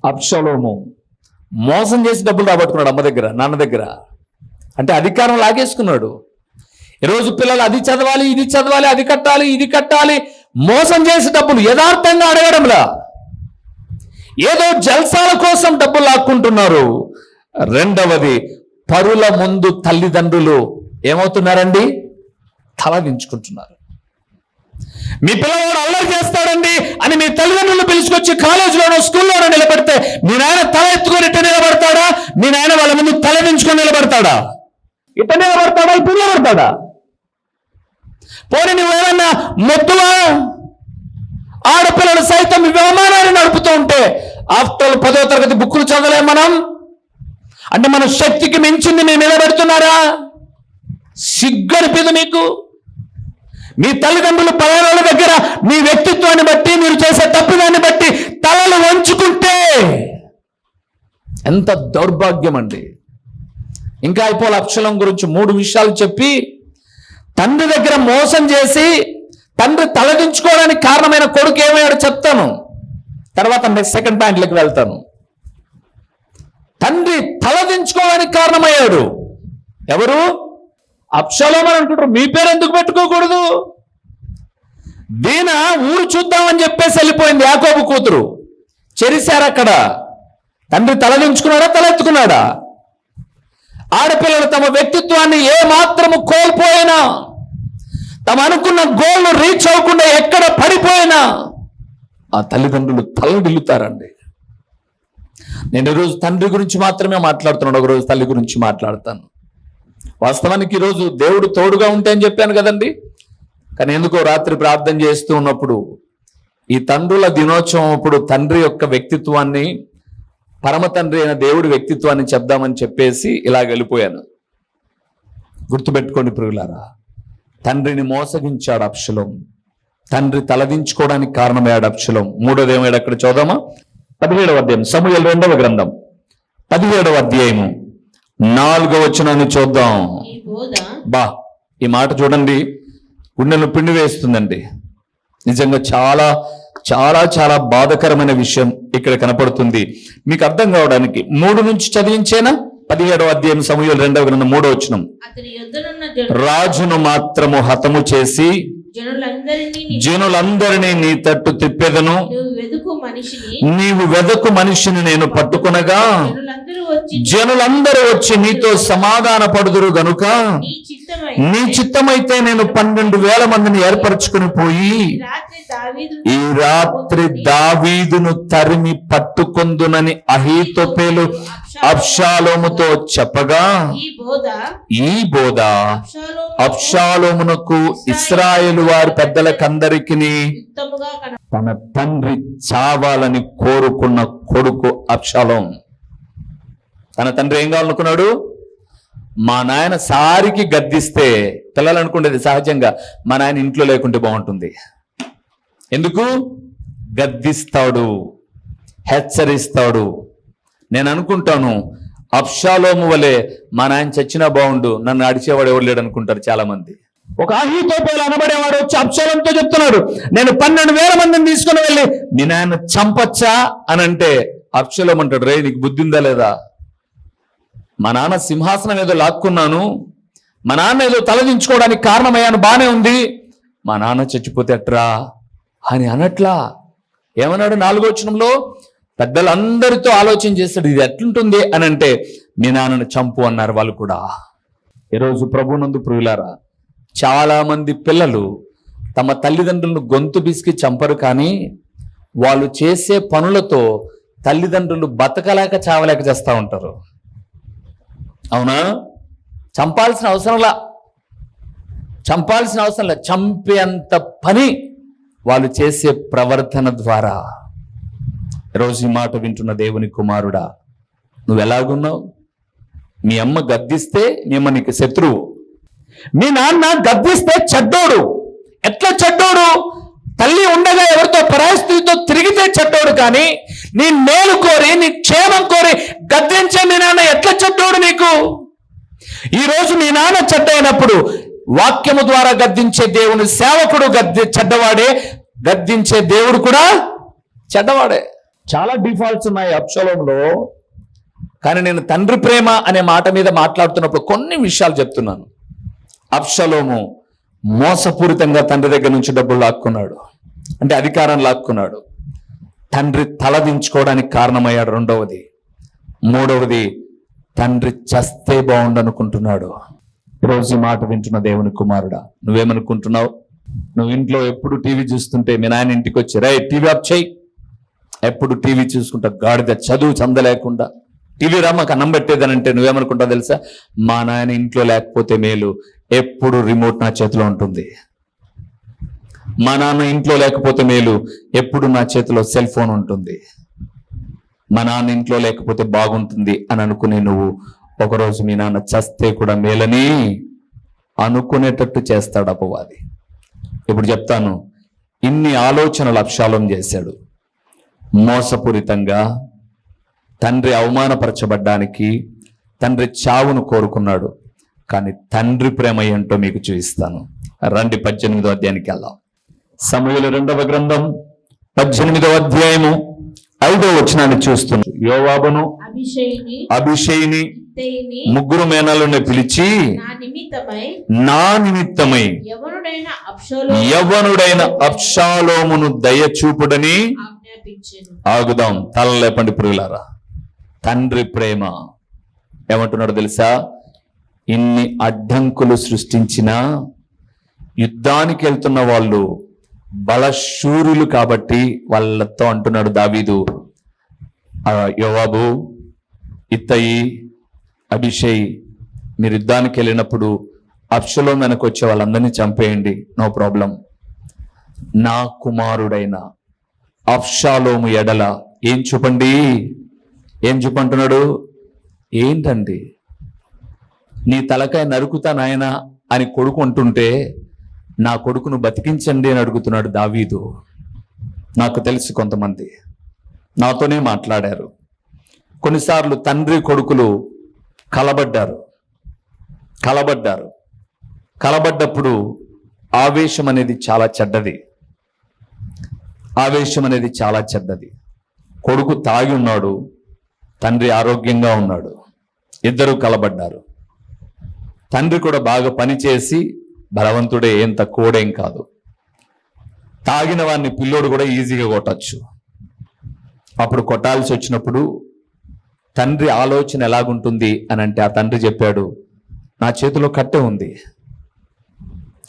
అబ్షాలోము మోసం చేసి డబ్బులు రాబట్టుకున్నాడు అమ్మ దగ్గర, నాన్న దగ్గర. అంటే అధికారం లాగేసుకున్నాడు. ఈరోజు పిల్లలు అది చదవాలి, ఇది చదవాలి, అది కట్టాలి, ఇది కట్టాలి, మోసం చేసి డబ్బులు యథార్థంగా అడగడంలా ఏదో జల్సాల కోసం డబ్బులు లాక్కుంటున్నారు. రెండవది, పరుల ముందు తల్లిదండ్రులు ఏమవుతున్నారండి? తలదించుకుంటున్నారు. మీ పిల్లవాడు అల్లరి చేస్తాడండి అని మీ తల్లిదండ్రులు పిలుచుకొచ్చి కాలేజీలోనో స్కూల్లోనో నిలబెడితే మీ నాయన తల ఎత్తుకొని ఇట్ట నిలబడతాడా? మీ నాయన వాళ్ళ ముందు తలదించుకొని నిలబడతాడా? ఇట్ట నిలబడతాడా? ఇప్పుడు నిలబడతాడా? పోనీ నువ్వేమన్నా మొత్తువా? ఆడపిల్లలు సైతం విమానాన్ని నడుపుతూ ఉంటే ఆఫ్టర్ 10వ తరగతి బుక్కులు చదవలేం మనం. అంటే మన శక్తికి మించింది మీరు నిలబెడుతున్నారా? సిగ్గనిపిదు మీకు? మీ తల్లిదండ్రులు పలానాల దగ్గర మీ వ్యక్తిత్వాన్ని బట్టి, మీరు చేసే తప్పిదాన్ని బట్టి తలలు వంచుకుంటే ఎంత దౌర్భాగ్యం అండి. ఇంకా అయిపోవాలి. అబ్షాలోము గురించి 3 విషయాలు చెప్పి తండ్రి దగ్గర మోసం చేసి తండ్రి తలదించుకోవడానికి కారణమైన కొడుకు ఏమయ్యాడో చెప్తాను. తర్వాత సెకండ్ పాయింట్లోకి వెళ్తాను. తండ్రి తలదించుకోవడానికి కారణమయ్యాడు ఎవరు? అబ్షాలోము అని అనుకుంటారు. మీ పేరు ఎందుకు పెట్టుకోకూడదు? దీన ఊరు చూద్దామని చెప్పేసి వెళ్ళిపోయింది యాకోబు కూతురు. చెరిశారు అక్కడ. తండ్రి తలదించుకున్నాడా? తలెత్తుకున్నాడా? ఆడపిల్లలు తమ వ్యక్తిత్వాన్ని ఏ మాత్రము కోల్పోయినా, తమ అనుకున్న గోల్ను రీచ్ అవ్వకుండా ఎక్కడ పడిపోయినా ఆ తల్లిదండ్రులు తలడిల్లుతారండి. నేను ఈరోజు తండ్రి గురించి మాత్రమే మాట్లాడుతున్నాను, ఒకరోజు తల్లి గురించి మాట్లాడతాను. వాస్తవానికి ఈరోజు దేవుడు తోడుగా ఉంటే అని చెప్పాను కదండి. కానీ ఎందుకో రాత్రి ప్రార్థన చేస్తూ ఉన్నప్పుడు ఈ తండ్రుల దినోత్సవం అప్పుడు తండ్రి యొక్క వ్యక్తిత్వాన్ని, పరమ తండ్రి అయిన దేవుడి వ్యక్తిత్వాన్ని చెప్దామని చెప్పేసి ఇలా వెళ్ళిపోయాను. గుర్తుపెట్టుకోండి ప్రియులారా, తండ్రిని మోసగించాడు అబ్షాలోము. తండ్రి తలదించుకోవడానికి కారణమయ్యాడు అబ్షాలోము. 3వది ఏమయ్యాడు అక్కడ చూద్దామా? 17వ అధ్యాయం, సమూయేలు 2వ గ్రంథం 17వ అధ్యాయము 4వ వచనాన్ని చూద్దాం. ఈ మాట చూడండి, గుండెను పిండి వేస్తుందండి. నిజంగా చాలా చాలా చాలా బాధకరమైన విషయం ఇక్కడ కనపడుతుంది. మీకు అర్థం కావడానికి 3 నుంచి చదివించేనా? 17వ అధ్యాయం సమూయేలు 2వ గ్రంథం 3వ వచనం. రాజును మాత్రము హతము చేసి జనులందరినీ నీ తట్టు తిప్పెదను, నీవు వెదకు మనిషిని నేను పట్టుకొనగా జనులందరూ వచ్చి నీతో సమాధాన పడుదురు గనుక నీ చిత్తమైతే నేను 12,000 మందిని ఏర్పరచుకుని పోయి ఈ రాత్రి దావీదును తరిమి పట్టుకొందునని అహీతోపెలు అబ్షాలోముతో చెప్పగా ఈ బోధ అబ్షాలోమునకు ఇశ్రాయేలు వారి పెద్దలకందరికీ తన తండ్రి చావాలని కోరుకున్న కొడుకు అబ్షాలోము. తన తండ్రి ఏం కావాలనుకున్నాడు? మా నాయన సారికి గద్దిస్తే, పిల్లలు అనుకునేది సహజంగా మా నాయన ఇంట్లో లేకుంటే బాగుంటుంది. ఎందుకు? గద్దిస్తాడు, హెచ్చరిస్తాడు. నేను అనుకుంటాను అబ్షాలోము వలె మా నాయన చచ్చినా బాగుండు, నన్ను అడిచేవాడు ఎవరు లేడు అనుకుంటారు చాలా మంది. ఒక అహీతోపెలు అనబడేవాడు వచ్చి అబ్షాలోముతో చెప్తున్నాడు, నేను 12,000 మందిని తీసుకుని వెళ్ళి మీ నాయన చంపచ్చా అని అంటే అబ్షాలోము అంటాడు, రే నీకు బుద్ధి ఉందా లేదా? మా నాన్న సింహాసనం ఏదో లాక్కున్నాను, మా నాన్న ఏదో తలదించుకోవడానికి కారణమయ్యాను, బానే ఉంది, మా నాన్న చచ్చిపోతే అట్రా అని అనట్లా. ఏమన్నాడు 4వ వచనంలో? పెద్దలందరితో ఆలోచన చేస్తాడు, ఇది ఎట్లుంటుంది అని అంటే మీ నాన్నను చంపు అన్నారు వాళ్ళు కూడా. ఈరోజు ప్రభునందు ప్రియులారా, చాలా మంది పిల్లలు తమ తల్లిదండ్రులను గొంతు బిసికి చంపరు, కానీ వాళ్ళు చేసే పనులతో తల్లిదండ్రులు బతకలేక చావలేక చేస్తూ ఉంటారు. అవునా? చంపాల్సిన అవసరంలా, చంపేంత పని వాళ్ళు చేసే ప్రవర్తన ద్వారా. ఈరోజు ఈ మాట వింటున్న దేవుని కుమారుడా, నువ్వు ఎలాగున్నావు? మీ అమ్మ గద్దిస్తే మీ అమ్మ నీకు శత్రువు, మీ నాన్న గద్దిస్తే చెడ్డోడు. ఎట్లా చెడ్డోడు? తల్లి ఉండగా ఎవరితో పరాస్థితితో తిరిగితే చెడ్డోడు, కానీ నీ మేలు కోరి నీ క్షేమం కోరి గద్దించే మీ నాన్న ఎట్లా చెడ్డోడు నీకు? ఈరోజు మీ నాన్న చెడ్డైనప్పుడు వాక్యము ద్వారా గద్దించే దేవుని సేవకుడు చెడ్డవాడే, గద్దించే దేవుడు కూడా చెడ్డవాడే. చాలా డిఫాల్ట్స్ ఉన్నాయి అబ్షాలోములో. కానీ నేను తండ్రి ప్రేమ అనే మాట మీద మాట్లాడుతున్నప్పుడు కొన్ని విషయాలు చెప్తున్నాను. అబ్షాలోము మోసపూరితంగా తండ్రి దగ్గర నుంచి డబ్బులు లాక్కున్నాడు, అంటే అధికారం లాక్కున్నాడు. తండ్రి తలదించుకోవడానికి కారణమయ్యాడు. రెండవది. మూడవది, తండ్రి చస్తే బాగుండనుకుంటున్నాడు. ఈరోజు ఈ మాట వింటున్న దేవుని కుమారుడా, నువ్వేమనుకుంటున్నావు? నువ్వు ఇంట్లో ఎప్పుడు టీవీ చూస్తుంటే మీ నాయన ఇంటికి వచ్చి, రై టీవీ ఆఫ్ చేయి, ఎప్పుడు టీవీ చూసుకుంటా గాడిద, చదువు చందలేకుండా టీవీ రమ్మకు అన్నం పెట్టేదనంటే నువ్వేమనుకుంటావు తెలుసా? మా నాయన ఇంట్లో లేకపోతే మేలు, ఎప్పుడు రిమోట్ నా చేతిలో ఉంటుంది. మా నాన్న ఇంట్లో లేకపోతే మేలు, ఎప్పుడు నా చేతిలో సెల్ ఫోన్ ఉంటుంది. మా నాన్న ఇంట్లో లేకపోతే బాగుంటుంది అని అనుకునే నువ్వు ఒకరోజు మీ నాన్న చస్తే కూడా మేలని అనుకునేటట్టు చేస్తాడు అపవాది. ఇప్పుడు చెప్తాను. ఇన్ని ఆలోచనలు అబ్షాలోము చేశాడు. మోసపూరితంగా తండ్రి అవమానపరచబడ్డానికి, తండ్రి చావును కోరుకున్నాడు. కానీ తండ్రి ప్రేమ ఏంటో మీకు చూపిస్తాను. రండి 18వ అధ్యాయానికి వెళ్దాం. సమూయేలు 2వ గ్రంథం 18వ అధ్యాయము 5వ వచనాన్ని చూస్తున్నాం. యోవాబును అబీషైని ముగ్గురు మేనల్ని పిలిచి, నా నిమిత్తమై యవ్వనుడైన అబ్షాలోమును దయచూపుడని ఆగుదాం. తలలేపండి పురుగులారా. తండ్రి ప్రేమ ఏమంటున్నాడు తెలుసా? ఇన్ని అడ్డంకులు సృష్టించిన యుద్ధానికి వెళ్తున్న వాళ్ళు బలశూరులు కాబట్టి వాళ్ళతో అంటున్నాడు దావీదు, యోవాబు, ఇత్తయి, అభిషేక్, మీరు యుద్ధానికి వెళ్ళినప్పుడు అబ్షాలోము వెనక వచ్చే వాళ్ళందరినీ చంపేయండి, నో ప్రాబ్లం. నా కుమారుడైన అబ్షాలోము ఎడల ఏం చూపండి, ఏం చూపంటున్నాడు? ఏంటండి, నీ తలకాయ నరుకుతా నాయన అని కొడుకు అంటుంటే నా కొడుకును బతికించండి అని అడుగుతున్నాడు దావీదు. నాకు తెలుసు కొంతమంది నాతోనే మాట్లాడారు. కొన్నిసార్లు తండ్రి కొడుకులు కలబడ్డప్పుడు ఆవేశం అనేది చాలా చెడ్డది. కొడుకు తాగి ఉన్నాడు, తండ్రి ఆరోగ్యంగా ఉన్నాడు, ఇద్దరు కలబడ్డారు. తండ్రి కూడా బాగా పనిచేసి బలవంతుడే, ఏం తక్కువడేం కాదు. తాగిన వాడిని పిల్లోడు కూడా ఈజీగా కొట్టచ్చు. అప్పుడు కొట్టాల్సి వచ్చినప్పుడు తండ్రి ఆలోచన ఎలాగుంటుంది అని అంటే, ఆ తండ్రి చెప్పాడు, నా చేతిలో కట్టె ఉంది,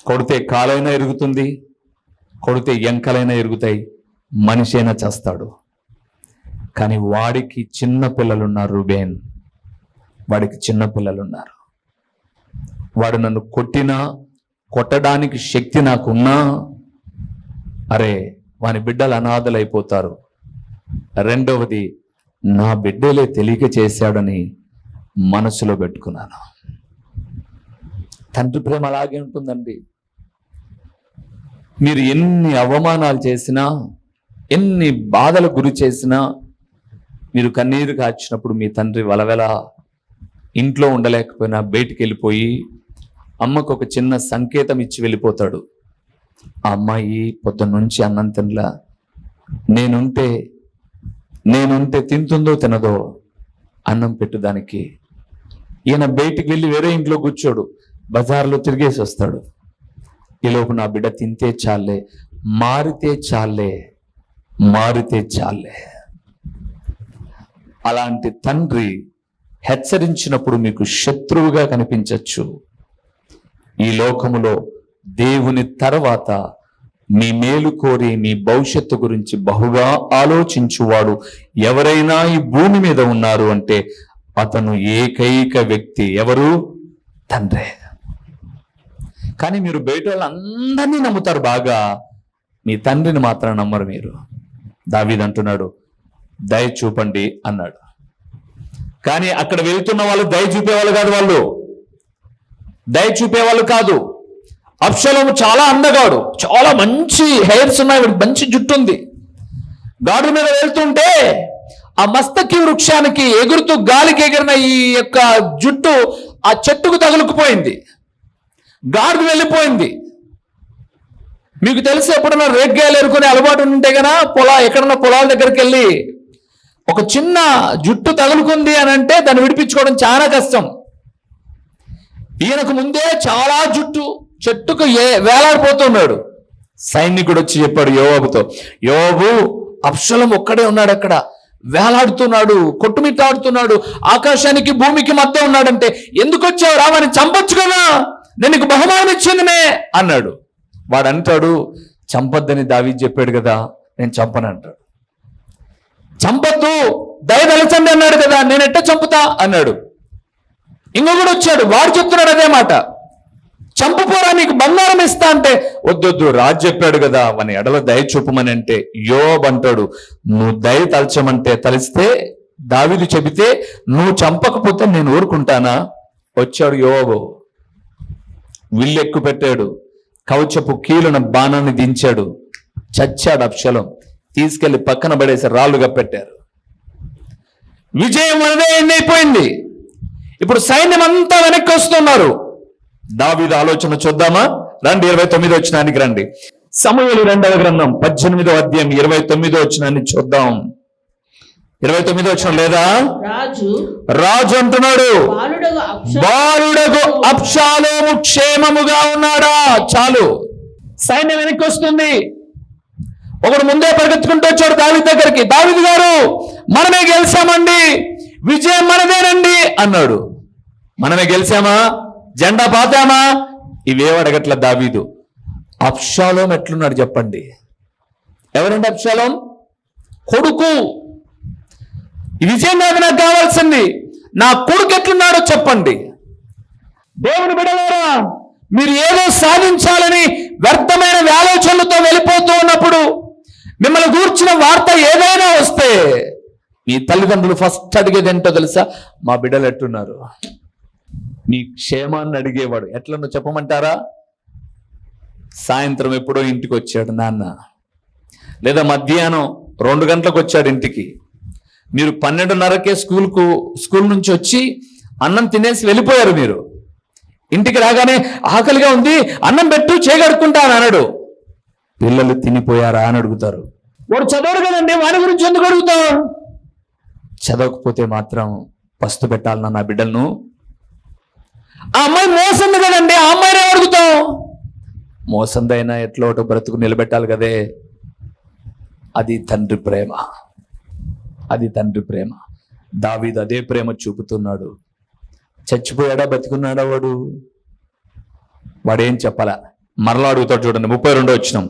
కొడితే కాలైనా ఇరుగుతుంది, కొడితే ఎంకలైనా ఇరుగుతాయి, మనిషి అయినా చేస్తాడు. కానీ వాడికి చిన్న పిల్లలున్నారు. రూబేన్, వాడికి చిన్న పిల్లలున్నారు. వాడు నన్ను కొట్టడానికి శక్తి నాకున్నా, అరే వాని బిడ్డలు అనాథలైపోతారు. రెండవది, నా బిడ్డలే తెలియక చేశాడని మనసులో పెట్టుకున్నాను. తండ్రి ప్రేమ అలాగే ఉంటుందండి. మీరు ఎన్ని అవమానాలు చేసినా, ఎన్ని బాధలకు గురి చేసినా, మీరు కన్నీరు కార్చినప్పుడు మీ తండ్రి వలవెల ఇంట్లో ఉండలేకపోయినా బయటికి వెళ్ళిపోయి అమ్మకు ఒక చిన్న సంకేతం ఇచ్చి వెళ్ళిపోతాడు. ఆ అమ్మాయి పొద్దున్న నుంచి అన్నం తినలా, నేనుంటే తింటుందో తినదో, అన్నం పెట్టుదానికి. ఈయన బయటికి వెళ్ళి వేరే ఇంట్లో కూర్చోడు, బజార్లో తిరిగేసి వస్తాడు. ఈలోపు నా బిడ్డ తింటే చాలే, మారితే చాలే. అలాంటి తండ్రి హెచ్చరించినప్పుడు మీకు శత్రువుగా కనిపించవచ్చు. ఈ లోకములో దేవుని తర్వాత మీ మేలు కోరి మీ భవిష్యత్తు గురించి బహుగా ఆలోచించువాడు ఎవరైనా ఈ భూమి మీద ఉన్నారు అంటే అతను ఏకైక వ్యక్తి. ఎవరు? తండ్రే. కానీ మీరు బయట వాళ్ళందరినీ నమ్ముతారు బాగా, మీ తండ్రిని మాత్రం నమ్మరు మీరు. దావీదు అంటున్నాడు, దయ చూపండి అన్నాడు. కానీ అక్కడ వెళ్తున్న వాళ్ళు దయ చూపేవాళ్ళు కాదు. అబ్షాలోము చాలా అందగాడు, చాలా మంచి హెయిర్స్ ఉన్నాయి, మంచి జుట్టు ఉంది. గాడి మీద వెళ్తుంటే ఆ మస్తకి వృక్షానికి ఎగురుతూ గాలికి ఎగిరిన ఈ యొక్క జుట్టు ఆ చెట్టుకు తగులుకుపోయింది, గాడిద వెళ్ళిపోయింది. మీకు తెలిసి ఎప్పుడన్నా రేగ్గాయలు ఎరుకునే అలవాటు ఉంటే గనా ఎక్కడన్నా పొలాల దగ్గరికి వెళ్ళి ఒక చిన్న జుట్టు తగులుకుంది అని అంటే దాన్ని విడిపించుకోవడం చాలా కష్టం. ఈయనకు ముందే చాలా జుట్టు చెట్టుకు వేలాడిపోతున్నాడు. సైనికుడు వచ్చి చెప్పాడు యోవాబుతో, యోవాబు, అబ్షాలోము ఒక్కడే ఉన్నాడు, అక్కడ వేలాడుతున్నాడు, కొట్టుమిట్టాడుతున్నాడు, ఆకాశానికి భూమికి మధ్య ఉన్నాడంటే ఎందుకు వచ్చావు, రావని చంపొచ్చు కదా, నేను నీకు బహుమానం ఇచ్చిందినే అన్నాడు. వాడు అంటాడు, చంపొద్దని దావీదు చెప్పాడు కదా, నేను చంపను అంటాడు. చంపొద్దు, దయదలచండి అన్నాడు కదా, నేను ఎట్ట చంపుతా అన్నాడు. ఇంకొకడు వచ్చాడు, వాడు చెప్తున్నాడు అదే మాట, చంపపోరా నీకు బంగారం ఇస్తా అంటే, వద్దొద్దు రాజు చెప్పాడు కదా వాని ఎడల దయ చూపమని అంటే, యోబు అంటాడు, నువ్వు దయ తలచమంటే తలిస్తే, దావీదు చెబితే నువ్వు చంపకపోతే నేను ఊరుకుంటానా? వచ్చాడు యోబు, విల్లెక్కు పెట్టాడు, కవచపు కీలున బాణాన్ని దించాడు, చచ్చాడు అబ్షాలోం. తీసుకెళ్లి పక్కన పడేసి రాళ్ళుగా పెట్టారు. విజయం అదే అయిపోయింది. ఇప్పుడు సైన్యం అంతా వెనక్కి వస్తున్నారు. దావీదు ఆలోచన చూద్దామా? రండి 29వ వచనానికి రండి. సమూయేలు 2వ గ్రంథం 18వ అధ్యాయం 29వ వచనాన్ని చూద్దాం. 29వ వచనం లేదా? రాజు అంటున్నాడు, బాలుడగు అబ్షాలోము క్షేమముగా ఉన్నాడా? చాలు, సైన్యం వెనక్కి వస్తుంది. ఒకడు ముందే పరిగెత్తుకుంటూ వచ్చాడు దావీదు దగ్గరికి, దావీదు గారు మనమే గెలిచామండి, విజయం మనదేనండి అన్నాడు. మనమే గెలిచామా, జెండా పాతామా, ఇవేం అడగట్ల దావీదు. అబ్షాలోం ఎట్లున్నాడు చెప్పండి. ఎవరండి అబ్షాలోం? కొడుకు. ఈ విజయం కాదు నాకు కావాల్సింది, నా కొడుకు ఎట్లున్నాడో చెప్పండి. దేవుని బిడ్డలారా, మీరు ఏదో సాధించాలని వ్యర్థమైన ఆలోచనలతో వెళ్ళిపోతూ ఉన్నప్పుడు, మిమ్మల్ని గూర్చిన వార్త ఏదైనా వస్తే మీ తల్లిదండ్రులు ఫస్ట్ అడిగేది ఏంటో తెలుసా? మా బిడ్డలు ఎట్టున్నారు, మీ క్షేమాన్ని అడిగేవాడు. ఎట్లనో చెప్పమంటారా? సాయంత్రం ఎప్పుడో ఇంటికి వచ్చాడు నాన్న, లేదా మధ్యాహ్నం 2 గంటలకు వచ్చాడు ఇంటికి. మీరు 12:30కే స్కూల్ నుంచి వచ్చి అన్నం తినేసి వెళ్ళిపోయారు. మీరు ఇంటికి రాగానే ఆకలిగా ఉంది, అన్నం పెట్టు, చేయగడుకుంటా అని అన్నాడు. పిల్లలు తినిపోయారా అని అడుగుతారు. వాడు చదవడు కదండి, వాడి గురించి ఎందుకు అడుగుతావు? చదవకపోతే మాత్రం పస్తు పెట్టాలన్నా నా బిడ్డలను. ఆ అమ్మాయి మోసంది కదండి, ఆ అమ్మాయినే అడుగుతాం. మోసందైనా ఎట్లా ఒకటో బ్రతుకు నిలబెట్టాలి కదే. అది తండ్రి ప్రేమ, అది తండ్రి ప్రేమ. దావీదు అదే ప్రేమ చూపుతున్నాడు. చచ్చిపోయాడా బతికున్నాడా? వాడేం చెప్పాలా? మరలా అడుగుతాడు. చూడండి 32వ వచనం,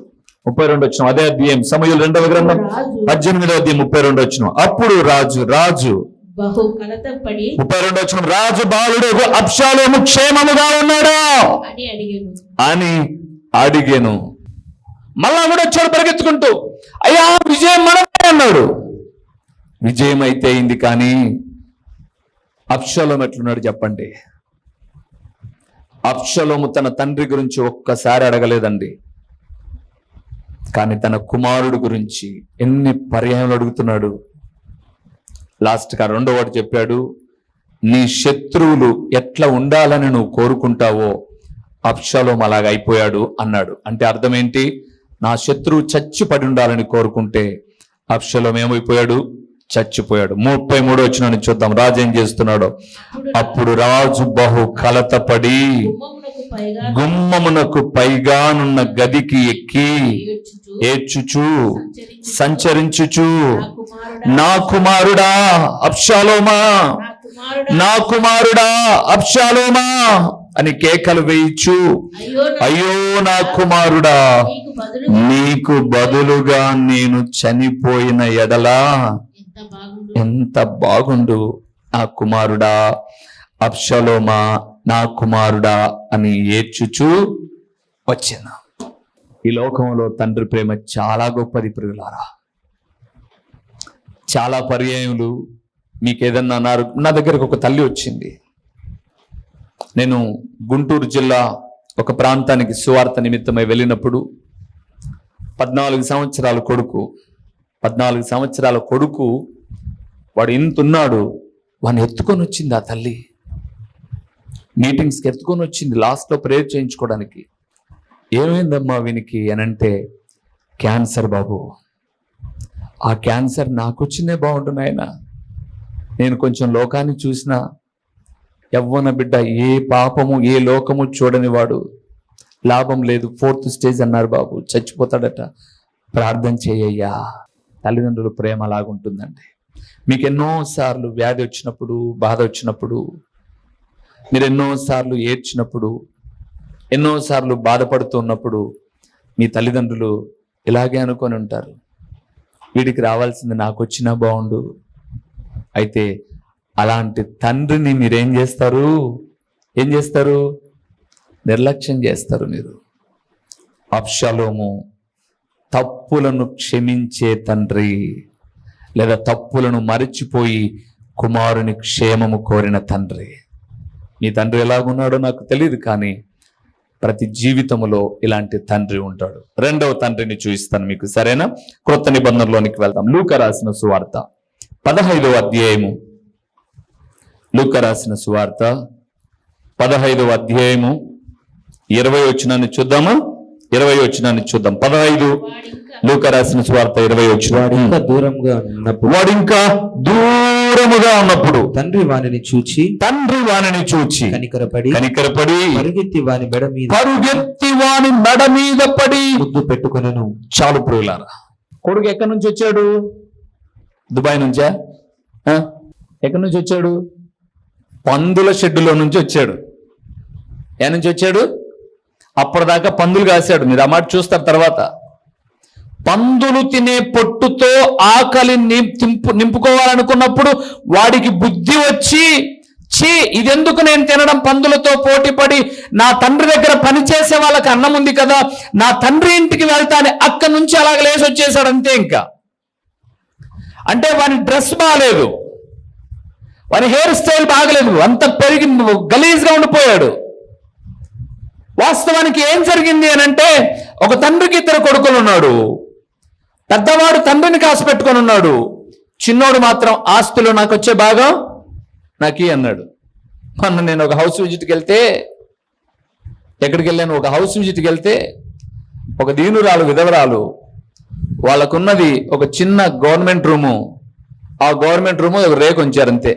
32వ వచనం, అదే అధ్యాయం సమూయేలు 2వ గ్రంథం 18వ అధ్యాయం 32వ వచనం. అప్పుడు రాజు 32వ వచనం, రాజు బాలుడు అబ్షాలోము క్షేమముగా ఉన్నాడా అని అడిగాను. మళ్ళా కూడా వచ్చాడు పరిగెత్తుకుంటూ, అయ్యా విజయం మనమే అన్నాడు. విజయం అయితే అయింది, కానీ అబ్షాలోము ఎట్లున్నాడు చెప్పండి. అబ్షాలోము తన తండ్రి గురించి ఒక్కసారి అడగలేదండి, కానీ తన కుమారుడు గురించి ఎన్ని పర్యాయాలు అడుగుతున్నాడు. లాస్ట్గా 2వ వాడు చెప్పాడు, నీ శత్రువులు ఎట్లా ఉండాలని నువ్వు కోరుకుంటావో అబ్షాలోము అలాగ అయిపోయాడు అన్నాడు. అంటే అర్థం ఏంటి? నా శత్రువు చచ్చి పడి ఉండాలని కోరుకుంటే అబ్షాలోము ఏమైపోయాడు? చచ్చిపోయాడు. 33వ వచనాన్ని చూద్దాం, రాజు ఏం చేస్తున్నాడో. అప్పుడు రాజు బహు కలతపడి గుమ్మమునకు పైగానున్న గదికి ఎక్కి ఏడ్చుచు సంచరించుచు, నా కుమారుడా అబ్షాలోమా, నా కుమారుడా అబ్షాలోమా అని కేకలు వేయిచు, అయ్యో నా కుమారుడా, నీకు బదులుగా నేను చనిపోయిన ఎడలా ఎంత బాగుండు, నా కుమారుడా అబ్షాలోమా, నా కుమారుడా అని ఏడ్చుచు వచ్చాను. ఈ లోకంలో తండ్రి ప్రేమ చాలా గొప్పది ప్రియులారా. చాలా పర్యాయములు మీకు ఏదన్నా అన్నారు. నా దగ్గరకు ఒక తల్లి వచ్చింది. నేను గుంటూరు జిల్లా ఒక ప్రాంతానికి సువార్త నిమిత్తమై వెళ్ళినప్పుడు 14 సంవత్సరాల కొడుకు వాడు ఇంతున్నాడు. వాడిని ఎత్తుకొని వచ్చింది ఆ తల్లి, మీటింగ్స్కి ఎత్తుకొని వచ్చింది, లాస్ట్లో ప్రేయర్ చేయించుకోవడానికి. ఏమైందమ్మా వీనికి అనంటే, క్యాన్సర్ బాబు, ఆ క్యాన్సర్ నాకు వచ్చిందే బాగుంటుంది ఆయన. నేను కొంచెం లోకాన్ని చూసిన యవ్వన బిడ్డ, ఏ పాపము ఏ లోకము చూడని వాడు, లాభం లేదు, 4th స్టేజ్ అన్నారు బాబు, చచ్చిపోతాడట. ప్రార్థన చేయయ్యా. తల్లిదండ్రుల ప్రేమ అలాగుంటుందండి. మీకు ఎన్నోసార్లు వ్యాధి వచ్చినప్పుడు, బాధ వచ్చినప్పుడు, మీరు ఎన్నోసార్లు ఏడ్చినప్పుడు, ఎన్నోసార్లు బాధపడుతున్నప్పుడు మీ తల్లిదండ్రులు ఇలాగే అనుకొని ఉంటారు, వీడికి రావాల్సింది నాకు వచ్చినా బాగుండు. అయితే అలాంటి తండ్రిని మీరేం చేస్తారు? ఏం చేస్తారు? నిర్లక్ష్యం చేస్తారు మీరు. అబ్షాలోము తప్పులను క్షమించే తండ్రి, లేదా తప్పులను మరిచిపోయి కుమారుని క్షేమము కోరిన తండ్రి. మీ తండ్రి ఎలాగున్నాడో నాకు తెలియదు, కానీ ప్రతి జీవితంలో ఇలాంటి తండ్రి ఉంటాడు. రెండవ తండ్రిని చూపిస్తాను మీకు, సరేనా? క్రొత్త నిబంధనలోనికి వెళ్దాం. లూకా రాసిన సువార్త 15వ అధ్యాయము. లూకా రాసిన సువార్త 15వ అధ్యాయము 20వ వచనాన్ని చూద్దామా? 20వ వచనాన్ని చూద్దాం. 15 లూకా రాసిన సువార్త 20వ వచనం. వాడు ఇంకా దూరముగా ఉన్నప్పుడు తండ్రి వానిని చూచి కనికరపడి పరుగెత్తి వాని మెడ మీద పడి ముద్దు పెట్టుకొనెను. చాలు ప్రియులారా, కొడుకు ఎక్కడి నుంచి వచ్చాడు? దుబాయ్ నుంచా? ఎక్కడి నుంచి వచ్చాడు? పందుల షెడ్డులో నుంచి వచ్చాడు. ఏ నుంచి వచ్చాడు? అప్పటిదాకా పందులు కాశాడు. మీరు ఆ మాట చూస్తారు తర్వాత. పందులు తినే పొట్టుతో ఆకలి నింపుకోవాలనుకున్నప్పుడు వాడికి బుద్ధి వచ్చి, ఇదెందుకు నేను తినడం, పందులతో పోటీపడి నా తండ్రి దగ్గర పనిచేసే వాళ్ళకి అన్నం ఉంది కదా, నా తండ్రి ఇంటికి వెళ్తానే అక్కడి నుంచి అలాగ లేచి వచ్చేసాడు అంతే. ఇంకా అంటే వాని డ్రెస్ బాగాలేదు, వాని హెయిర్ స్టైల్ బాగలేదు, అంత పెరిగి గలీజ్గా ఉండిపోయాడు. వాస్తవానికి ఏం జరిగింది అని అంటే, ఒక తండ్రికి 2 కొడుకులు ఉన్నాడు. పెద్దవాడు తండ్రిని కాసు పెట్టుకొని ఉన్నాడు, చిన్నోడు మాత్రం ఆస్తులు నాకు వచ్చే భాగం నాకి అన్నాడు. మొన్న నేను ఒక హౌస్ విజిట్కి వెళ్తే, ఎక్కడికి వెళ్ళాను, ఒక హౌస్ విజిట్కి వెళ్తే ఒక దీనురాలు, విధవరాలు, వాళ్ళకున్నది ఒక చిన్న గవర్నమెంట్ రూము. ఆ గవర్నమెంట్ రూము ఒక రేకు ఉంచారు అంతే,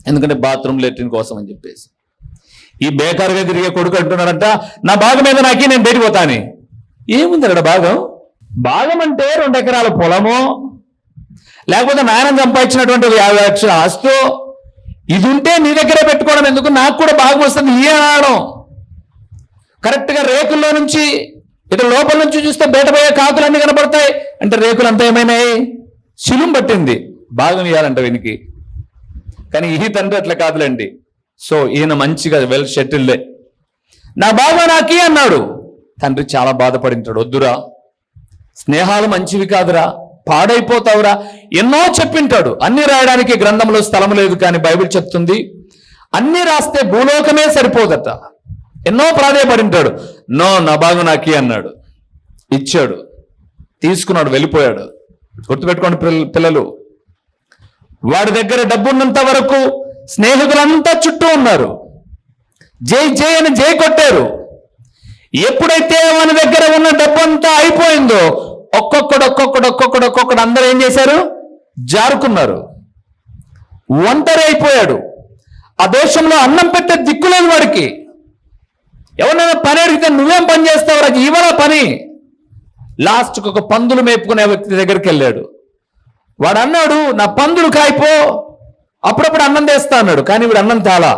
ఎందుకంటే బాత్రూమ్ లెట్రిన్ కోసం అని చెప్పేసి. ఈ బేకారుగా తిరిగే కొడుకు అంటున్నాడంట, నా భాగం మీద నాకి, నేను బయటికి పోతాను. ఏముంది అక్కడ భాగం? భాగం అంటే 2 ఎకరాల పొలము, లేకపోతే నాయన సంపాదించినటువంటి 50 లక్షల ఆస్తో. ఇది ఉంటే నీ దగ్గరే పెట్టుకోవడం ఎందుకు, నాకు కూడా భాగం వస్తుంది ఈ అనడం. కరెక్ట్గా రేకుల్లో నుంచి ఇటు లోపల నుంచి చూస్తే బయటపోయే కాకులన్నీ కనపడతాయి. అంటే రేకులు అంతా ఏమైనాయి? శిలుం పట్టింది, భాగం ఇవ్వాలంట వీనికి. కానీ ఈ తండ్రి అట్లా కాదులేండి. సో ఈయన మంచిగా వెల్ షెటిల్డే, నా భాగం నాకి అన్నాడు. తండ్రి చాలా బాధపడింటాడు. వద్దురా, స్నేహాలు మంచివి కాదురా, పాడైపోతావురా, ఎన్నో చెప్పింటాడు. అన్ని రాయడానికి గ్రంథంలో స్థలం లేదు, కానీ బైబిల్ చెప్తుంది అన్ని రాస్తే భూలోకమే సరిపోదట. ఎన్నో ప్రాధేయపడింటాడు. నో, నా భాగం నాకి అన్నాడు. ఇచ్చాడు, తీసుకున్నాడు, వెళ్ళిపోయాడు. గుర్తుపెట్టుకోండి పిల్లలు, వాడి దగ్గర డబ్బున్నంత వరకు స్నేహితులంతా చుట్టూ ఉన్నారు, జై జై అని జై కొట్టారు. ఎప్పుడైతే మన దగ్గర ఉన్న డబ్బు అంతా అయిపోయిందో ఒక్కొక్కడు అందరూ ఏం చేశారు? జారుకున్నారు. ఒంటరి అయిపోయాడు. ఆ దేశంలో అన్నం పెట్టే దిక్కులేదు వాడికి. ఎవరైనా పని అడిగితే నువ్వేం పని చేస్తావు, నాకు ఇవ్వరా పని. లాస్ట్కి ఒక పందులు మేపుకునే వ్యక్తి దగ్గరికి వెళ్ళాడు. వాడు అన్నాడు, నా పందులు కాయిపో, అప్పుడప్పుడు అన్నం తెస్తా అన్నాడు. కానీ వీడు అన్నం తేలా.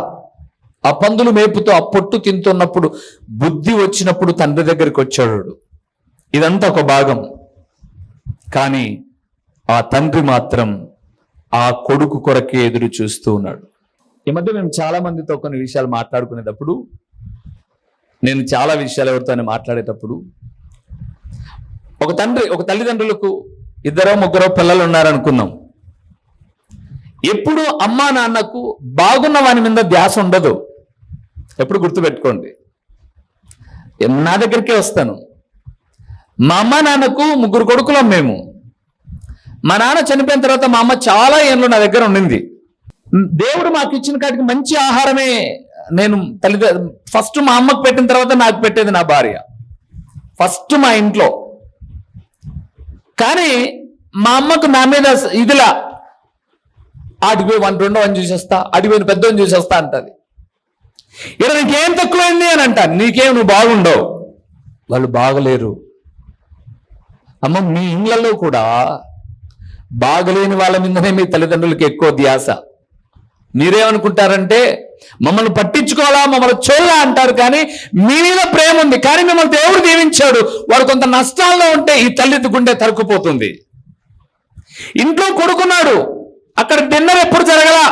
ఆ పందులు మేపుతూ ఆ పొట్టు తింటున్నప్పుడు బుద్ధి వచ్చినప్పుడు తండ్రి దగ్గరికి వచ్చాడు. ఇదంతా ఒక భాగం. కానీ ఆ తండ్రి మాత్రం ఆ కొడుకు కొరకే ఎదురు చూస్తూ ఉన్నాడు. ఈ మధ్య మేము చాలా మందితో కొన్ని విషయాలు మాట్లాడుకునేటప్పుడు, నేను చాలా విషయాలు ఎవరితోనే మాట్లాడేటప్పుడు, ఒక తల్లిదండ్రులకు 2-3 పిల్లలు ఉన్నారనుకున్నాం. ఎప్పుడు అమ్మా నాన్నకు బాగున్న వాని మీద ధ్యాస ఉండదు. ఎప్పుడు గుర్తుపెట్టుకోండి. నా దగ్గరికే వస్తాను. మా అమ్మ నాన్నకు 3 కొడుకులం మేము. మా నాన్న చనిపోయిన తర్వాత మా అమ్మ చాలా ఏళ్ళు నా దగ్గర ఉండింది. దేవుడు మాకు ఇచ్చిన కాటికి మంచి ఆహారమే నేను ఫస్ట్ మా అమ్మకు పెట్టిన తర్వాత నాకు పెట్టేది నా భార్య, ఫస్ట్ మా ఇంట్లో. కానీ మా అమ్మకు నా మీద ఇదిలా, ఆడిపోయి రెండో అని చూసేస్తా, ఆడిపోయిన పెద్దోని చూసేస్తా అంటది. ఇలా నీకేం తక్కువైంది అని అంట. నీకేం, నువ్వు బాగుండవు, వాళ్ళు బాగలేరు. అమ్మ, మీ ఇళ్ళల్లో కూడా బాగలేని వాళ్ళ మీదనే మీ తల్లిదండ్రులకి ఎక్కువ ధ్యాస. మీరేమనుకుంటారంటే మమ్మల్ని పట్టించుకోవాలా, మమ్మల్ని చూడాలా అంటారు, కానీ మీ మీద ప్రేమ ఉంది. కానీ మిమ్మల్ని దేవుడు దీవించాడు. వాడు కొంత నష్టాల్లో ఉంటే ఈ తల్లి గుండె తరుక్కుపోతుంది. ఇంట్లో కొడుకున్నాడు, అక్కడ డిన్నర్ ఎప్పుడు జరగలా,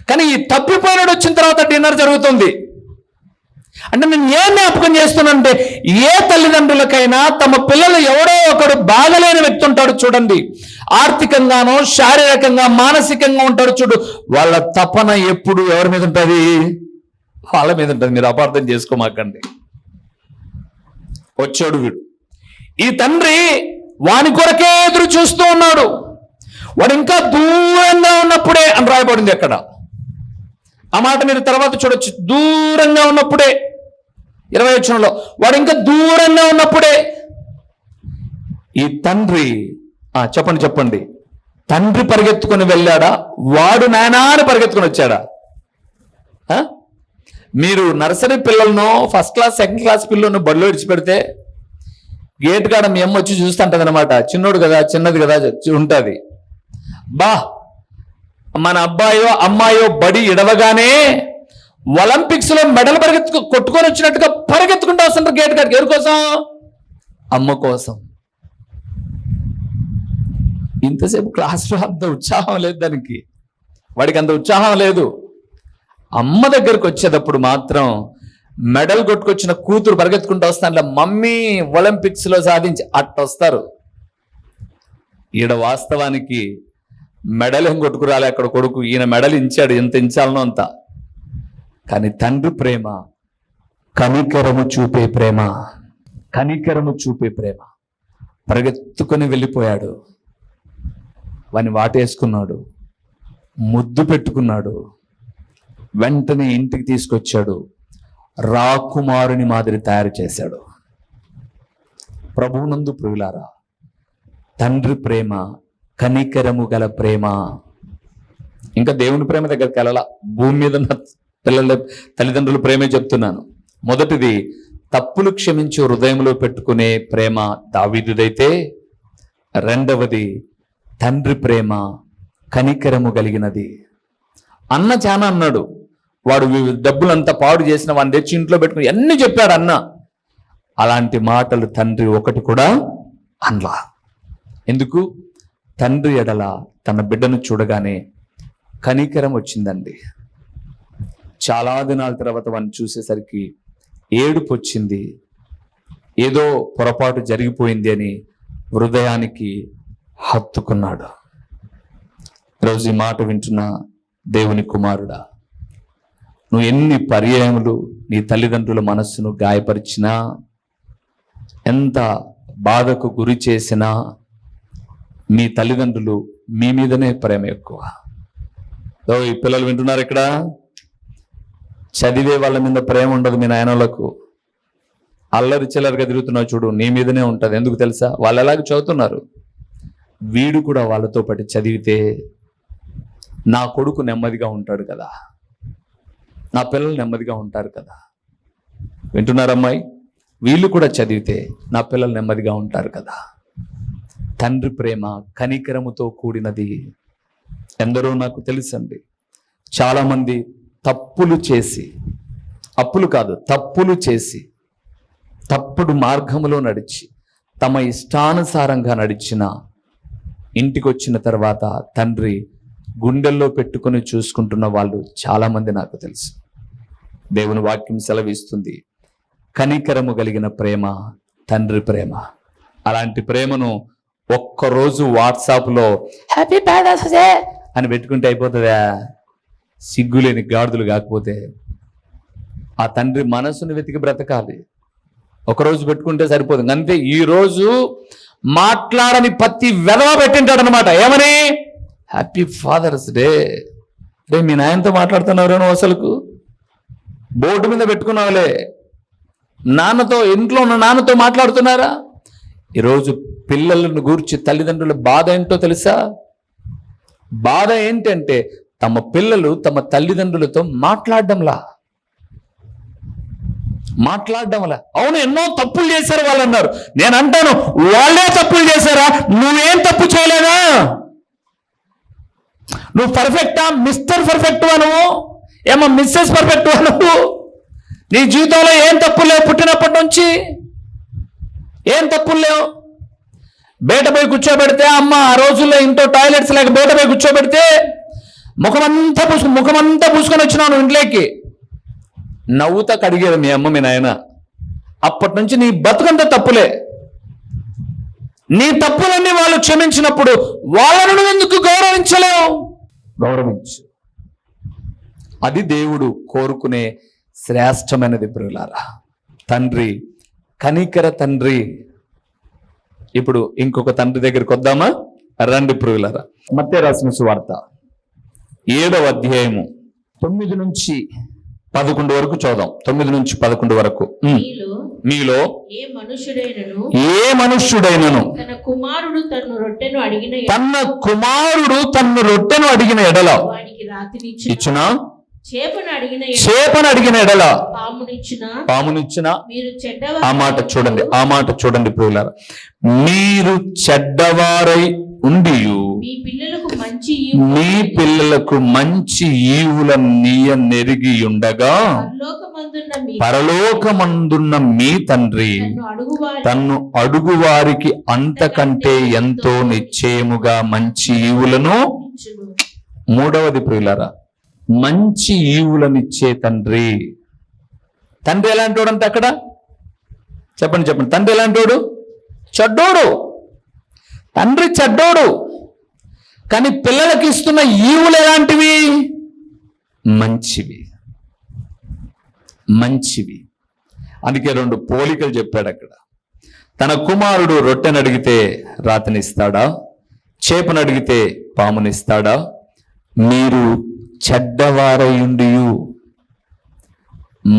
కానీ ఈ తప్పిపోయినాడు వచ్చిన తర్వాత డిన్నర్ జరుగుతుంది. అంటే నేను ఏం జ్ఞాపకం చేస్తున్నానంటే, ఏ తల్లిదండ్రులకైనా తమ పిల్లలు ఎవడో ఒకడు బాగలేని వ్యక్తి ఉంటాడు చూడండి, ఆర్థికంగానో శారీరకంగా మానసికంగా ఉంటాడు చూడు, వాళ్ళ తపన ఎప్పుడు ఎవరి మీద ఉంటుంది? వాళ్ళ మీద ఉంటుంది. మీరు అపార్థం చేసుకోమాకండి. వచ్చాడు వీడు, ఈ తండ్రి వాని కొరకే ఎదురు చూస్తూ ఉన్నాడు. వాడు ఇంకా దూరంగా ఉన్నప్పుడే అని రాయబడింది అక్కడ. ఆ మాట మీరు తర్వాత చూడొచ్చు. దూరంగా ఉన్నప్పుడే, 20వ వచనంలో, వాడు ఇంకా దూరంగా ఉన్నప్పుడే ఈ తండ్రి, చెప్పండి, తండ్రి పరిగెత్తుకొని వెళ్ళాడా, వాడు నాయనా అని పరిగెత్తుకొని వచ్చాడా? మీరు నర్సరీ పిల్లలను ఫస్ట్ క్లాస్ సెకండ్ క్లాస్ పిల్లలను బడిలో విడిచిపెడితే గేట్ కాడ మీ అమ్మ వచ్చి చూస్తుంటది అనమాట. చిన్నోడు కదా, చిన్నది కదా ఉంటుంది. బా, మన అబ్బాయో అమ్మాయో బడి ఇడవగానే ఒలింపిక్స్ లో మెడల్ కొట్టుకొని వచ్చినట్టుగా పరిగెత్తుకుంటూ వస్తుంటారు గేట్ కాడికి. ఎవరి కోసం? అమ్మ కోసం. ఇంతసేపు క్లాస్లో అంత ఉత్సాహం లేదు దానికి, వాడికి అంత ఉత్సాహం లేదు. అమ్మ దగ్గరకు వచ్చేటప్పుడు మాత్రం మెడల్ కొట్టుకొచ్చిన కూతురు పరిగెత్తుకుంటూ వస్తాను, మమ్మీ ఒలింపిక్స్ లో సాధించి అట్టొస్తారు. ఈడ వాస్తవానికి మెడల్ ఏం కొట్టుకురాలి అక్కడ కొడుకు, ఈయన మెడల్ ఇంచాడు, ఎంత ఇంచాలనో అంత. కానీ తండ్రి ప్రేమ కనికరము చూపే ప్రేమ, కనికరము చూపే ప్రేమ. పరిగెత్తుకొని వెళ్ళిపోయాడు, వాని వాటేసుకున్నాడు, ముద్దు పెట్టుకున్నాడు, వెంటనే ఇంటికి తీసుకొచ్చాడు, రాకుమారుని మాదిరి తయారు చేశాడు. ప్రభువునందు ప్రియులారా, తండ్రి ప్రేమ కనికరము గల ప్రేమ. ఇంకా దేవుని ప్రేమ దగ్గరికి వెళ్ళాల, భూమి మీద ఉన్న తల్లిదండ్రుల ప్రేమే చెప్తున్నాను. మొదటిది తప్పులు క్షమించి హృదయంలో పెట్టుకునే ప్రేమ దావీదుదైతే, రెండవది తండ్రి ప్రేమ కనికరము కలిగినది. అన్న చాలా అన్నాడు, వాడు డబ్బులంతా పాడు చేసిన వాడిని తెచ్చి ఇంట్లో పెట్టుకుని అన్ని చెప్పాడు అన్న. అలాంటి మాటలు తండ్రి ఒకటి కూడా అనలా. ఎందుకు? తండ్రి ఎడల తన బిడ్డను చూడగానే కనికరం వచ్చిందండి. చాలా దినాల తర్వాత వాడిని చూసేసరికి ఏడుపు వచ్చింది. ఏదో పొరపాటు జరిగిపోయింది అని హృదయానికి హత్తుకున్నాడు. రోజు ఈ మాట వింటున్న దేవుని కుమారుడా, నువ్వు ఎన్ని పర్యాయములు నీ తల్లిదండ్రుల మనస్సును గాయపరిచినా, ఎంత బాధకు గురి చేసినా, మీ తల్లిదండ్రులు మీ మీదనే ప్రేమ ఎక్కువ. ఈ పిల్లలు వింటున్నారు ఇక్కడ, చదివే వాళ్ళ మీద ప్రేమ ఉండదు మీ నాయనలకు. అల్లరి చిల్లరిగా తిరుగుతున్నావు చూడు, నీ మీదనే ఉంటుంది. ఎందుకు తెలుసా? వాళ్ళు ఎలాగ చదువుతున్నారు, వీడు కూడా వాళ్ళతో పాటు చదివితే నా కొడుకు నెమ్మదిగా ఉంటాడు కదా, నా పిల్లలు నెమ్మదిగా ఉంటారు కదా. వింటున్నారమ్మాయి? వీళ్ళు కూడా చదివితే నా పిల్లలు నెమ్మదిగా ఉంటారు కదా. తండ్రి ప్రేమ కనికరముతో కూడినది. ఎందరో నాకు తెలుసండి, చాలామంది తప్పులు చేసి, తప్పులు చేసి తప్పుడు మార్గములో నడిచి తమ ఇష్టానుసారంగా నడిచిన ఇంటికి వచ్చిన తర్వాత తండ్రి గుండెల్లో పెట్టుకొని చూసుకుంటున్న వాళ్ళు చాలామంది నాకు తెలుసు. దేవుని వాక్యం సెలవిస్తుంది, కనికరము కలిగిన ప్రేమ తండ్రి ప్రేమ. అలాంటి ప్రేమను ఒక్కరోజు వాట్సాప్లో హ్యాపీ బర్త్డే అని పెట్టుకుంటే అయిపోతుందా? సిగ్గులేని గాడిదలు కాకపోతే ఆ తండ్రి మనసును వెతికి బ్రతకాలి. ఒకరోజు పెట్టుకుంటే సరిపోదు అంతే. ఈరోజు మాట్లాడని పత్తి వెధవ పెట్టింటాడు అనమాట. ఏమని? Happy Father's day. రే, మీ నాయనతో మాట్లాడుతున్నావు అసలుకు? బోర్డు మీద పెట్టుకున్నావులే, నాన్నతో, ఇంట్లో ఉన్న నాన్నతో మాట్లాడుతున్నారా? ఈరోజు పిల్లలను గూర్చి తల్లిదండ్రుల బాధ ఏంటో తెలుసా? బాధ ఏంటంటే తమ పిల్లలు తమ తల్లిదండ్రులతో మాట్లాడడంలా. అవును, ఎన్నో తప్పులు చేశారు వాళ్ళు అన్నారు. నేను అంటాను, వాళ్ళే తప్పులు చేశారా? నువ్వేం తప్పు చేయలేదా? నువ్వు పర్ఫెక్టా? మిస్టర్ పర్ఫెక్ట్ నువ్వు ఏమో మిస్సెస్ పర్ఫెక్ట్ నువ్వు? నీ జీవితంలో ఏం తప్పులు లేవు? పుట్టినప్పటి నుంచి ఏం తప్పులు లేవు. బయట పోయి కూర్చోబెడితే అమ్మ, ఆ రోజుల్లో ఇంట్లో టాయిలెట్స్ లేక బయట పోయి కూర్చోబెడితే ముఖమంతా పూసుకొని వచ్చినావు ఇంట్లోకి. నవ్వుతా కడిగేది మీ అమ్మ మీ నాయన. అప్పటి నుంచి నీ బతుకంతా తప్పులే. నీ తప్పులన్నీ వాళ్ళు క్షమించినప్పుడు వాళ్ళను నువ్వు ఎందుకు గౌరవించలేవు? గౌరవించు. అది దేవుడు కోరుకునే శ్రేష్టమైనది ప్రియులారా. తండ్రి, కనికర తండ్రి. ఇప్పుడు ఇంకొక తండ్రి దగ్గరికి వద్దామా? రండి ప్రియులారా. మత్తయి రాసిన సువార్త 7వ అధ్యాయము 9 నుంచి 11 వరకు చదుదాం. 9 నుంచి 11 వరకు. మీలో ఏ మనుష్యుడైనను తన కుమారుడు తన్ను రొట్టెను అడిగిన ఎడల ఇచ్చునా? చేపను అడిగిన ఎడల పామునిచ్చిన? ఆ మాట చూడండి ప్రియులారా. మీరు చెడ్డవారై ఉండియు మీ పిల్లలకు మంచి ఈవులన్నీయ నెరిగి ఉండగా పరలోకమందున్న మీ తండ్రి తన్ను అడుగు వారికి అంతకంటే ఎంతో నిశ్చయముగా మంచి ఈవులను. 3వది ప్రియులారా, మంచి ఈవులనిచ్చే తండ్రి. తండ్రి ఎలాంటి వాడు అంటే అక్కడ చెప్పండి. తండ్రి ఎలాంటి వాడు? చెడ్డోడు. తండ్రి చెడ్డోడు. కానీ పిల్లలకి ఇస్తున్న ఈవులు ఎలాంటివి? మంచివి. అందుకే 2 పోలికలు చెప్పాడు అక్కడ. తన కుమారుడు రొట్టెను అడిగితే రాతినిస్తాడా? చేపను అడిగితే పామునిస్తాడా? మీరు చెడ్డవారయుండి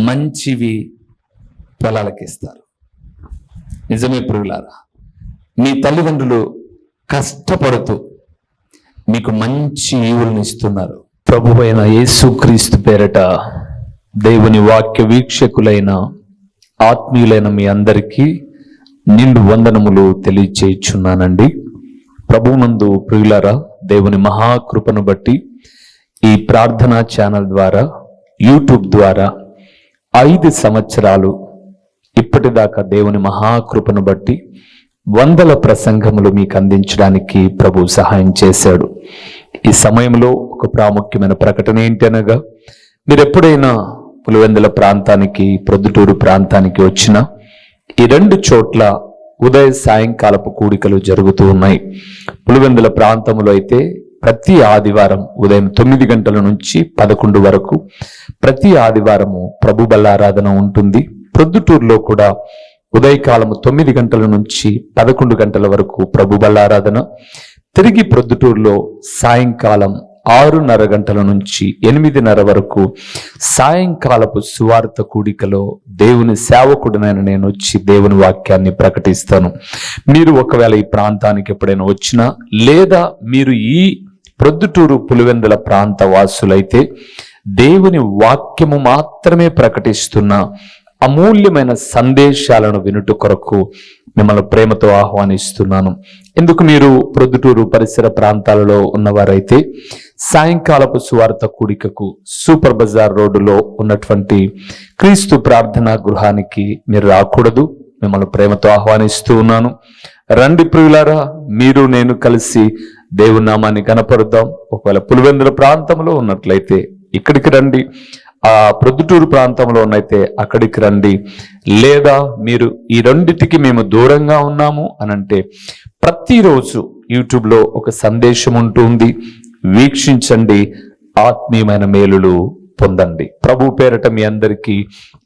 మంచివి పిల్లలకి ఇస్తారు. నిజమే ప్రియులారా, మీ తల్లిదండ్రులు కష్టపడుతూ మీకు మంచి ఈవులను ఇస్తున్నారు. ప్రభువైన యేసుక్రీస్తు పేరట దేవుని వాక్య వీక్షకులైన ఆత్మీయులైన మీ అందరికీ నిండు వందనములు తెలియచేయుచున్నానండి. ప్రభువునందు ప్రియులారా, దేవుని మహాకృపను బట్టి ఈ ప్రార్థనా ఛానల్ ద్వారా, యూట్యూబ్ ద్వారా 5 సంవత్సరాలు ఇప్పటిదాకా దేవుని మహాకృపను బట్టి 100 ప్రసంగములు మీకు అందించడానికి ప్రభు సహాయం చేశాడు. ఈ సమయంలో ఒక ప్రాముఖ్యమైన ప్రకటన ఏంటి అనగా, మీరు ఎప్పుడైనా పులివెందుల ప్రాంతానికి, ప్రొద్దుటూరు ప్రాంతానికి వచ్చినా ఈ 2 చోట్ల ఉదయ సాయంకాలపు కూడికలు జరుగుతూ ఉన్నాయి. పులివెందుల ప్రాంతంలో అయితే ప్రతి ఆదివారం ఉదయం 9 గంటల నుంచి 11 వరకు ప్రతి ఆదివారము ప్రభు బల్లారాధన ఉంటుంది. ప్రొద్దుటూరులో కూడా ఉదయకాలము 9 గంటల నుంచి 11 గంటల వరకు ప్రభు బల్లారాధన. తిరిగి ప్రొద్దుటూరులో సాయంకాలం 6:30 గంటల నుంచి 8:30 వరకు సాయంకాలపు సువార్త కూడికలో దేవుని సేవకుడినైన నేను వచ్చి దేవుని వాక్యాన్ని ప్రకటిస్తాను. మీరు ఒకవేళ ఈ ప్రాంతానికి ఎప్పుడైనా వచ్చినా, లేదా మీరు ఈ ప్రొద్దుటూరు పులివెందుల ప్రాంత వాసులైతే దేవుని వాక్యము మాత్రమే ప్రకటిస్తున్న అమూల్యమైన సందేశాలను వినుట కొరకు మిమ్మల్ని ప్రేమతో ఆహ్వానిస్తున్నాను. ఎందుకు మీరు ప్రొద్దుటూరు పరిసర ప్రాంతాలలో ఉన్నవారైతే సాయంకాలపు సువార్త కూడికకు సూపర్ బజార్ రోడ్డులో ఉన్నటువంటి క్రీస్తు ప్రార్థనా గృహానికి మీరు రాకూడదు. మిమ్మల్ని ప్రేమతో ఆహ్వానిస్తూ ఉన్నాను. రండి ప్రియులారా, మీరు నేను కలిసి దేవుని నామాన్ని కనపరుద్దాం. ఒకవేళ పులివెందుల ప్రాంతంలో ఉన్నట్లయితే ఇక్కడికి రండి, ఆ ప్రొద్దుటూరు ప్రాంతంలో ఉన్నైతే అక్కడికి రండి. లేదా మీరు ఈ రెండిటికి మేము దూరంగా ఉన్నాము అనంటే ప్రతిరోజు యూట్యూబ్లో ఒక సందేశం ఉంటుంది, వీక్షించండి, ఆత్మీయమైన మేలులు పొందండి. ప్రభు పేరట మీ అందరికీ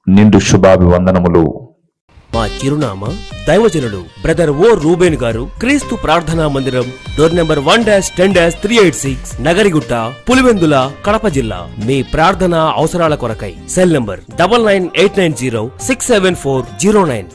నిండు శుభాభివందనములు. మా చిరునామా దైవజనులు బ్రదర్ ఓ రూబేన్ గారు, క్రీస్తు ప్రార్థనా మందిరం, డోర్ నెంబర్ 1-10-386, నగరిగుట్ట, పులివెందుల, కడప జిల్లా. మీ ప్రార్థనా అవసరాల కొరకై సెల్ నంబర్ 9989067409.